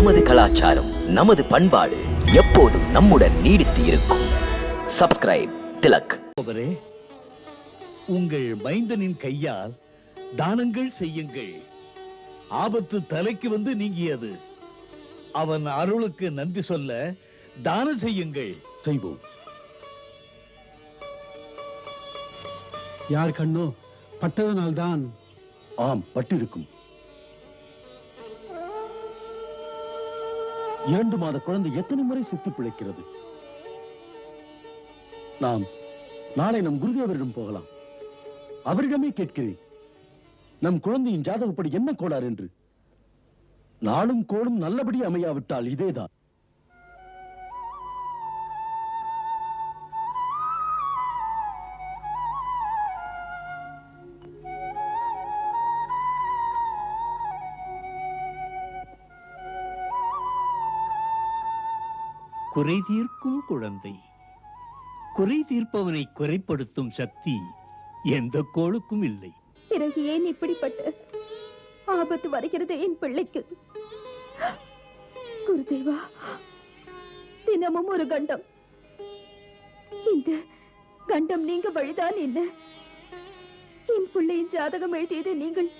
நமது கலாச்சாரம், நமது பண்பாடு எப்போதும் நம்முடன் நீடித்து இருக்கும். சப்ஸ்கிரைப் திலக். உங்கள் மைந்தனின் கையால் தானங்கள் செய்யுங்கள். ஆபத்து தலைக்கு வந்து நீங்கியது. அவன் அருளுக்கு நன்றி சொல்ல தானம் செய்யுங்கள். செய்வோம். யார் கண்ணோ பட்டதனால்தான். ஆம், பட்டிருக்கும். 2 மாத குழந்தை எத்தனை முறை செத்து பிழைக்கிறது? நாம் நாளை நம் குருதேவரிடம் போகலாம். அவரிடமே கேட்கிறேன், நம் குழந்தையின் ஜாதகப்படி என்ன கோளாறு என்று. நாளும் கோளும் நல்லபடி அமையாவிட்டால் இதேதான். குறை தீர்க்கும் குழந்தை. குறை தீர்ப்பவனை குறைப்படுத்தும் சக்தி எந்த கோளுக்கும் இல்லை. பிறகு ஏன் இப்படிப்பட்ட ஆபத்து வருகிறது என் பிள்ளைக்கு? குருதேவா, தினமும் ஒரு கண்டம். இந்த கண்டம் நீங்க வழிதான் என்ன? என் பிள்ளையின் ஜாதகம் எழுதியது நீங்கள்.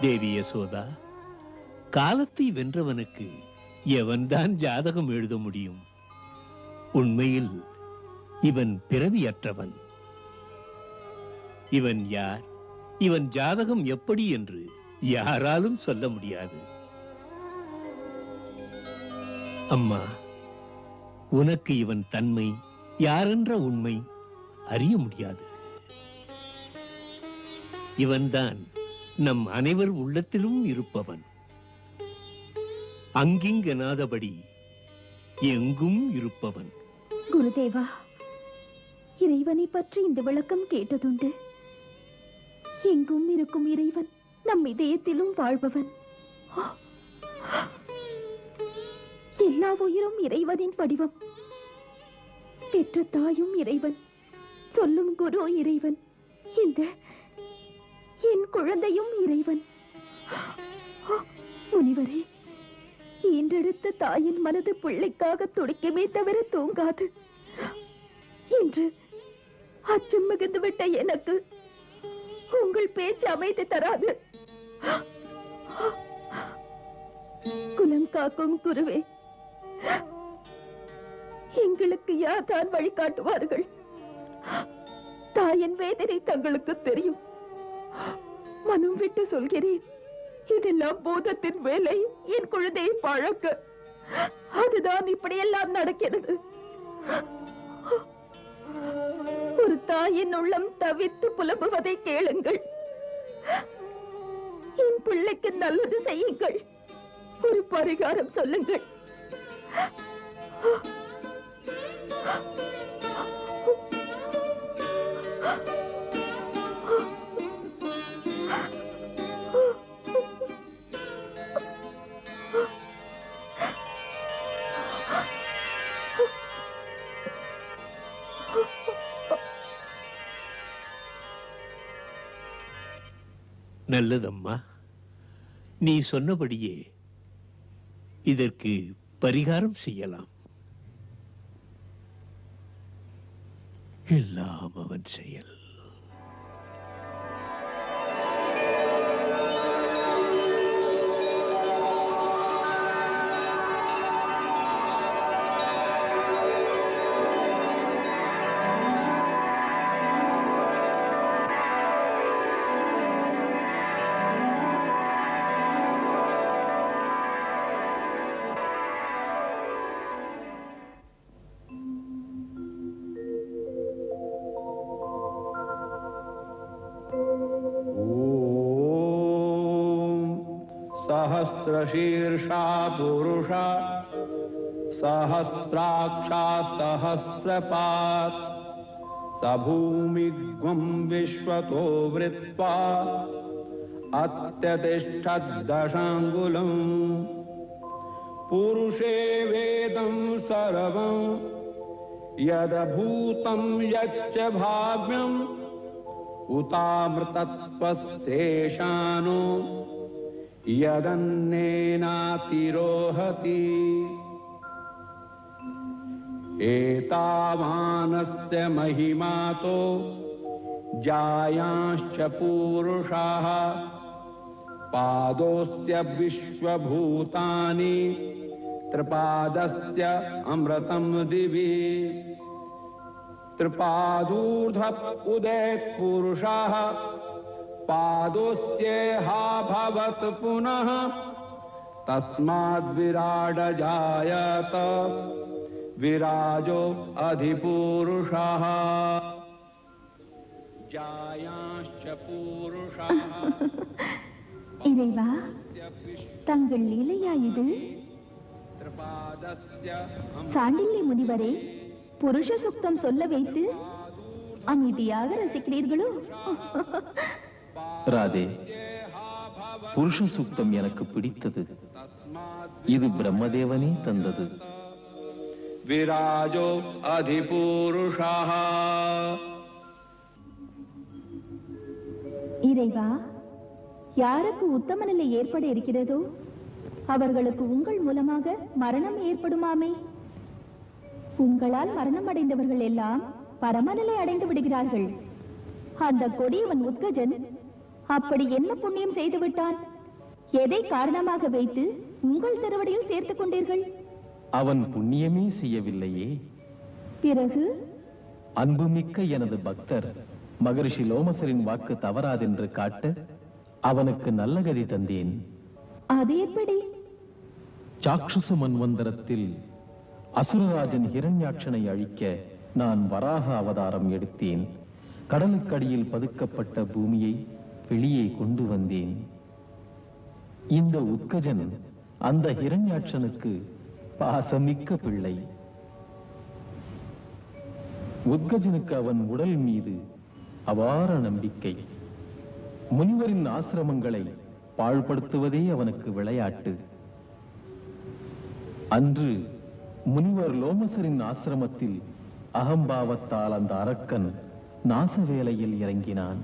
தேவி யசோதா, காலத்தை வென்றவனுக்கு எவன்தான் ஜாதகம் எழுத முடியும்? உண்மையில் இவன் பிறவியற்றவன். இவன் யார், இவன் ஜாதகம் எப்படி என்று யாராலும் சொல்ல முடியாது. அம்மா, உனக்கு இவன் தன்மை யாரென்ற உண்மை அறிய முடியாது. இவன்தான் நம் அனைவர் உள்ளத்திலும் இருப்பவன். அங்கிங்கெனாதபடி எங்கும் இருப்பவன். குருதேவா, இறைவனை பற்றி இந்த விளக்கம் கேட்டதுண்டு. எங்கும் இருக்கும் இறைவன் நம் இதயத்திலும் வாழ்பவன். எல்லா உயிரும் இறைவனின் படிவம். பெற்ற தாயும் இறைவன், சொல்லும் குரு இறைவன், இந்த என் குழந்தையும் இறைவன். முனிவரே, ஈன்றெடுத்த தாயின் மனது பிள்ளைக்காக துடிக்குமே தவிர தூங்காது. இன்று அச்சம் மிகுந்து விட்ட எனக்கு உங்கள் பேச்சு அமைதி தராது. குலம் காக்கும் குருவே, எங்களுக்கு யார்தான் வழிகாட்டுவார்கள்? தாயின் வேதனை தங்களுக்கு தெரியும். மனம் விட்டு சொல்கிறேன், இதெல்லாம் பூதத்தின் வேலை. என் குழந்தையை பழக்க அதுதான் இப்படியெல்லாம் நடக்கிறது. ஒரு தாயின் உள்ளம் தவித்து புலம்புவதை கேளுங்கள். என் பிள்ளைக்கு நல்லது செய்யுங்கள். ஒரு பரிகாரம் சொல்லுங்கள். நல்லதம்மா, நீ சொன்னபடியே இதற்கு பரிகாரம் செய்யலாம். எல்லாம் அவன் செயல். सहस्रशीर्षा पुरुषा सहस्राक्षा सहस्रपात् सभूमिग्वं विश्वतो वृत्वा अत्यतिष्ठद्दशाङ्गुलम् पुरुषे वेदं सर्वं यद्भूतं यच्च भाव्यम् उतामृतत्वशेषानो यदन्नेनातिरोहति एतावानस्य महिमातो जायांश्च पूरुषाः पादोस्य विश्वभूतानि त्रिपादस्य अमृतं दिवि त्रिपादूर्ध उदेत् पुरुषः पादोस्येहा भवत् पुनः तस्माद् विराड जायत विराजो अधिपुरुषः जायांश्च पुरुषः இறைவா, தங்கள் லீலையா இது? சாண்டில்ய முனிவரே, புருஷ சுக்தம் சொல்ல வைத்து அமைதியாக ரசிக்கிறீர்களோ? ராதே, புருஷ சூக்தம் எனக்கு பிடித்தது. இது பிரம்மதேவனே தந்தது. விராஜோ அதிபுருஷः. இறைவா, யாருக்கு உத்தம நிலை ஏற்பட இருக்கிறதோ அவர்களுக்கு உங்கள் மூலமாக மரணம் ஏற்படுமாமே. உங்களால் மரணம் அடைந்தவர்கள் எல்லாம் பரமநிலை அடைந்து விடுகிறார்கள். அந்த கொடியவன் உத்கஜன் அப்படி என்ன புண்ணியம் செய்து விட்டான்? எதை காரணமாக வைத்து உங்கள் திருவடியில் சேர்த்துக் கொண்டீர்கள்? அவன் புண்ணியமே செய்யவில்லையே. பிறகு அன்புமிக்க எனது பக்தர் மகரிஷி லோமசரின் வாக்கு தவறாதென்று காட்ட அவனுக்கு நல்ல கதி தந்தேன். அது எப்படி? சாக்ஷுச மன்வந்தரத்தில் அசுரராஜன் ஹிரண்யாட்சனை அழிக்க நான் வராக அவதாரம் எடுத்தேன். கடலுக்கடியில் பதுக்கப்பட்ட பூமியை வெளியே கொண்டு வந்தேன். இந்த உத்கஜன் அந்த ஹிரண்யாட்சனுக்கு பாசமிக்க பிள்ளை. உத்கஜனுக்கு அவன் உடல் மீது அபார நம்பிக்கை. முனிவரின் ஆசிரமங்களை பாழ்படுத்துவதே அவனுக்கு விளையாட்டு. அன்று முனிவர் லோமசரின் ஆசிரமத்தில் அகம்பாவத்தால் அந்த அரக்கன் நாச வேலையில் இறங்கினான்.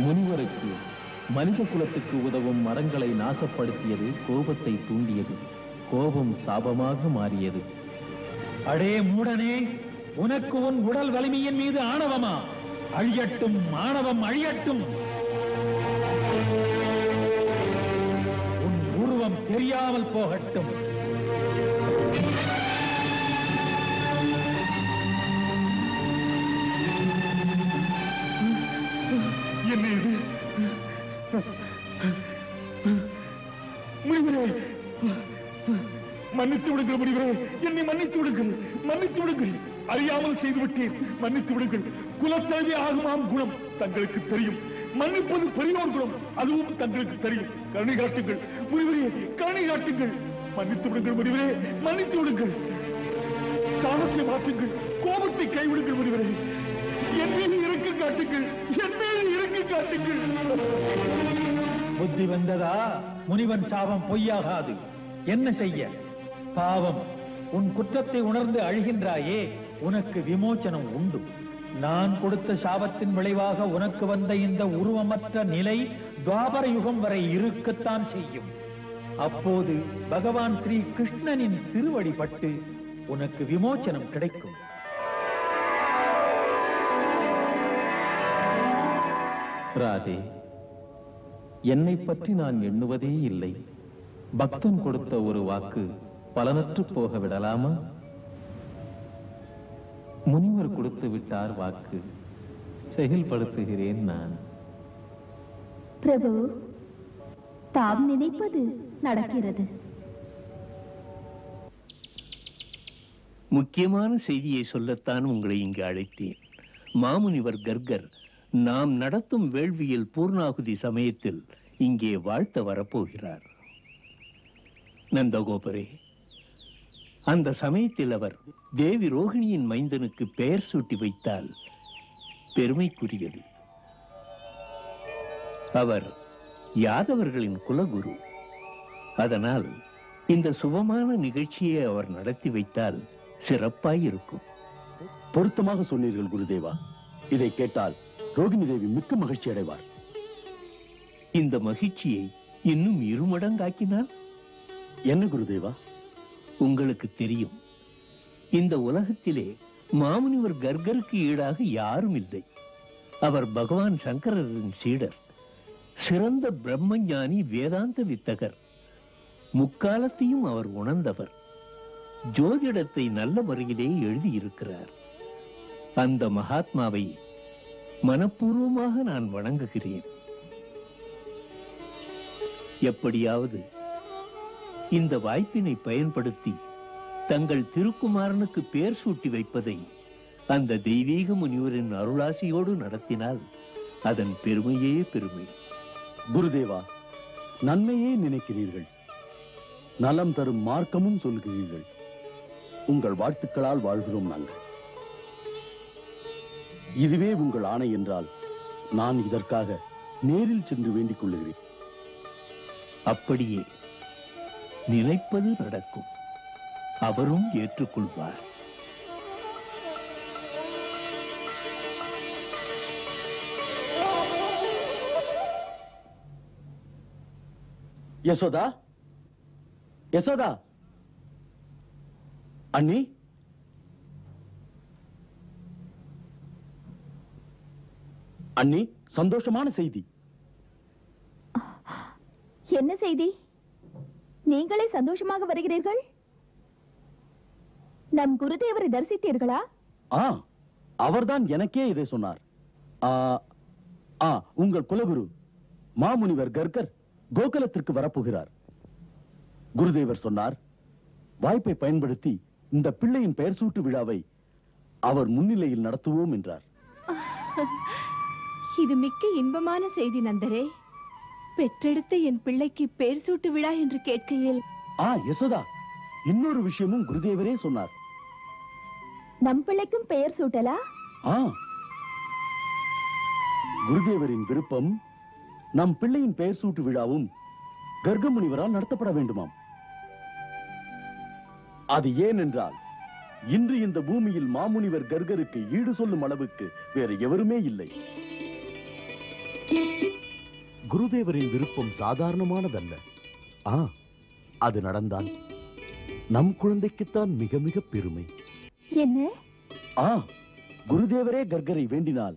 முனிவருக்கு மனித குலத்துக்கு உதவும் மரங்களை நாசப்படுத்தியது கோபத்தை தூண்டியது. கோபம் சாபமாக மாறியது. அடே மூடனே, உனக்கு உன் உடல் வலிமையின் மீது ஆணவமா? அழியட்டும், ஆணவம் அழியட்டும். உன் உருவம் தெரியாமல் போகட்டும். என்ன இது? முனிவரே, மன்னித்து விடுங்கள். முனிவரே, என்னை மன்னித்து விடுங்கள். மன்னித்து விடுங்கள். அறியாமல் செய்துவிட்டேன். மன்னித்து விடுங்கள். குலத்தேவி ஆகுமாம் குணம் தங்களுக்கு தெரியும். மன்னிப்பது பெரியோர் குணம், அதுவும் தங்களுக்கு தெரியும். கருணை காட்டுங்கள் முனிவரே, கருணை காட்டுங்கள். மன்னித்து விடுங்கள் முனிவரே, மன்னித்து விடுங்கள். சாபத்தை மாற்றுங்கள். கோபத்தை கைவிடுங்கள் முனிவரே. என் மீது இறக்க காட்டுங்கள். என் மீது இறக்க காட்டுங்கள். புத்தி வந்ததா? முனிவன் சாபம் பொய்யாகாது. என்ன செய்ய? பாவம், உன் குற்றத்தை உணர்ந்து அழுகின்றாயே, உனக்கு விமோச்சனம் உண்டு. நான் கொடுத்த சாபத்தின் விளைவாக உனக்கு வந்த இந்த உருவமற்ற நிலை துவாபர யுகம் வரை இருக்கத்தான் செய்யும். அப்போது பகவான் ஸ்ரீ கிருஷ்ணனின் திருவடிபட்டு உனக்கு விமோச்சனம் கிடைக்கும். ராதே, என்னை பற்றி நான் எண்ணுவதே இல்லை. பக்தன் கொடுத்த ஒரு வாக்கு பலனற்று போக விடலாமா? முனிவர் கொடுத்து விட்டார் வாக்கு, செயல்படுத்துகிறேன் நான். பிரபு, தாம் நினைப்பது நடக்கிறது. முக்கியமான செய்தியை சொல்லத்தான் உங்களை இங்கு அழைத்தேன். மாமுனிவர் கர்கர் நாம் நடத்தும் வேள்வியில் பூர்ணாகுதி சமயத்தில் இங்கே வாழ்த்த வரப்போகிறார். நந்தகோபரே, அந்த சமயத்தில் அவர் தேவி ரோகிணியின் மைந்தனுக்கு பெயர் சூட்டி வைத்தால் பெருமைக்குரியது. அவர் யாதவர்களின் குலகுரு. அதனால் இந்த சுபமான நிகழ்ச்சியை அவர் நடத்தி வைத்தால் சிறப்பாயிருக்கும். பொருத்தமாக சொன்னீர்கள் குருதேவா. இதை கேட்டால் ரோகிணி தேவி மிக்க மகிழ்ச்சி அடைவார். இந்த மகிழ்ச்சியை இன்னும் இருமடங்காக்கினால் என்ன குருதேவா? உங்களுக்கு தெரியும், இந்த உலகத்திலே மாமுனிவர் கர்கருக்கு ஈடாக யாரும் இல்லை. அவர் பகவான் சங்கரரின் சீடர், சிறந்த பிரம்மஞானி, வேதாந்த வித்தகர். முக்காலத்தையும் அவர் உணர்ந்தவர். ஜோதிடத்தை நல்ல முறையிலே எழுதியிருக்கிறார். அந்த மகாத்மாவை மனப்பூர்வமாக நான் வணங்குகிறேன். எப்படியாவது இந்த வாய்ப்பினை பயன்படுத்தி தங்கள் திருக்குமாரனுக்கு பெயர் சூட்டி வைப்பதை அந்த தெய்வீக முனிவரின் அருளாசியோடு நடத்தினால் அதன் பெருமையே பெருமை. குருதேவா, நன்மையே நினைக்கிறீர்கள், நலம் தரும் மார்க்கமும் சொல்கிறீர்கள். உங்கள் வாழ்த்துக்களால் வாழ்கிறோம் நாங்கள். இதுவே உங்கள் ஆணை என்றால் நான் இதற்காக நேரில் சென்று வேண்டிக் கொள்ளுகிறேன். அப்படியே நினைப்பது நடக்கும். அவரும் ஏற்றுக்கொள்வார். யசோதா, யசோதா, அண்ணி, அண்ணி, சந்தோஷமான செய்தி. என்ன செய்தி? நீங்களே சந்தோஷமாக வருகிறீர்கள்? நம் குருதேவரை தரிசித்தீர்களா? அவர்தான் எனக்கே இதை சொன்னார். உங்கள் குலகுரு மாமுனிவர் கர்கர் கோகுலத்திற்கு வரப்போகிறார். குருதேவர் சொன்னார், வாய்ப்பை பயன்படுத்தி இந்த பிள்ளையின் பெயர் சூட்டு விழாவை அவர் முன்னிலையில் நடத்துவோம் என்றார். இது மிக்க இன்பமான செய்தி நந்தரே. பெற்றெடுத்த என் பிள்ளைக்கு பெயர் சூட்டு விழா என்று கேட்கையில் யசோதா, இன்னொரு விஷயமும் குருதேவரே சொன்னார். நம் பிள்ளைக்கும் பெயர் சூட்டலா? குருதேவரின் விருப்பம் நம் பிள்ளையின் பெயர் சூட்டு விழாவும் கர்க முனிவரால் நடத்தப்பட வேண்டுமாம். அது ஏன் என்றால் இன்று இந்த பூமியில் மாமுனிவர் கர்கருக்கு ஈடு சொல்லும் அளவுக்கு வேறு எவருமே இல்லை. குருதேவரின் விருப்பம் சாதாரணமானதல்ல. அது நடந்தால் நம் குழந்தைக்குத்தான் மிக மிக பெருமை. என்ன? குருதேவரே கர்கரை வேண்டினால்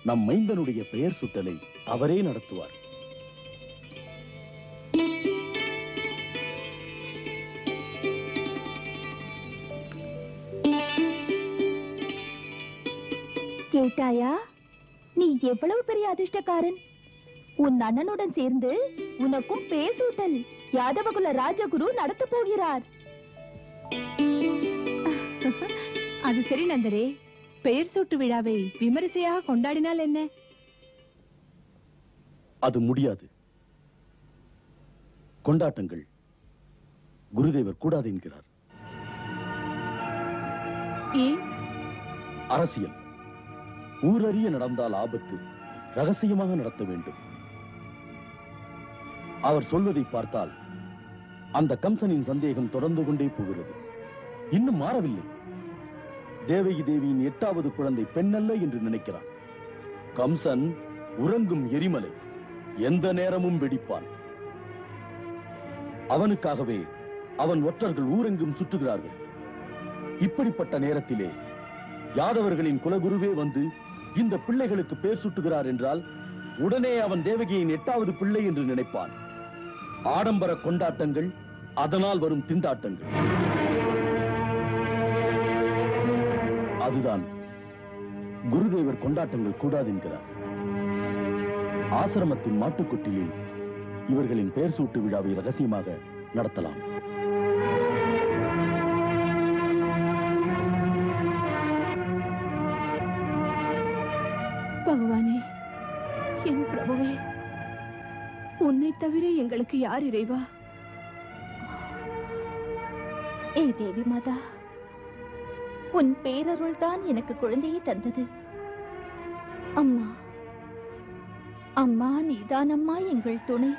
நம் மைந்தனுடைய பெயர் சுட்டலை அவரே நடத்துவார். கேட்டாயா? நீ எவ்வளவு பெரிய அதிர்ஷ்டக்காரன். உன் அண்ணனுடன் சேர்ந்து உனக்கும் பெயர் சூட்டல் யாதவகுல ராஜகுரு நடத்த போகிறார். அது சரி நந்தரே, பெயர் சூட்டு விழாவை விமரிசையாக கொண்டாடினால் என்ன? அது முடியாது. கொண்டாட்டங்கள் குருதேவர் கூடாது என்கிறார். அரசியல் ஊரறிய நடந்தால் ஆபத்து. ரகசியமாக நடத்த வேண்டும். அவர் சொல்வதை பார்த்தால் அந்த கம்சனின் சந்தேகம் தொடர்ந்து கொண்டே போகிறது. இன்னும் மாறவில்லை. தேவகி தேவியின் 8வது குழந்தை பெண்ணல்ல என்று நினைக்கிறான். கம்சன் உறங்கும் எரிமலை, எந்த நேரமும் வெடிப்பான். அவனுக்காகவே அவன் ஒற்றர்கள் ஊரெங்கும் சுற்றுகிறார்கள். இப்படிப்பட்ட நேரத்திலே யாதவர்களின் குலகுருவே வந்து இந்த பிள்ளைகளுக்கு பேர் சுட்டுகிறார் என்றால் உடனே அவன் தேவகியின் 8வது பிள்ளை என்று நினைப்பான். ஆடம்பர கொண்டாட்டங்கள், அதனால் வரும் திண்டாட்டங்கள். அதுதான் குருதேவர் கொண்டாட்டங்கள் கூடாது என்கிறார். ஆசிரமத்தின் மாட்டுக்கொட்டிலில் இவர்களின் பெயர் சூட்டு விழாவை ரகசியமாக நடத்தலாம். பகவானே, என் பிரபுவே, உன்னை தவிர எங்களுக்கு யார் இறைவா? ஏ தேவி மாதா, உன் பேரருள் தான் எனக்கு குழந்தையை தந்தது. அம்மா, அம்மா, நீதான் அம்மா எங்கள் துணை.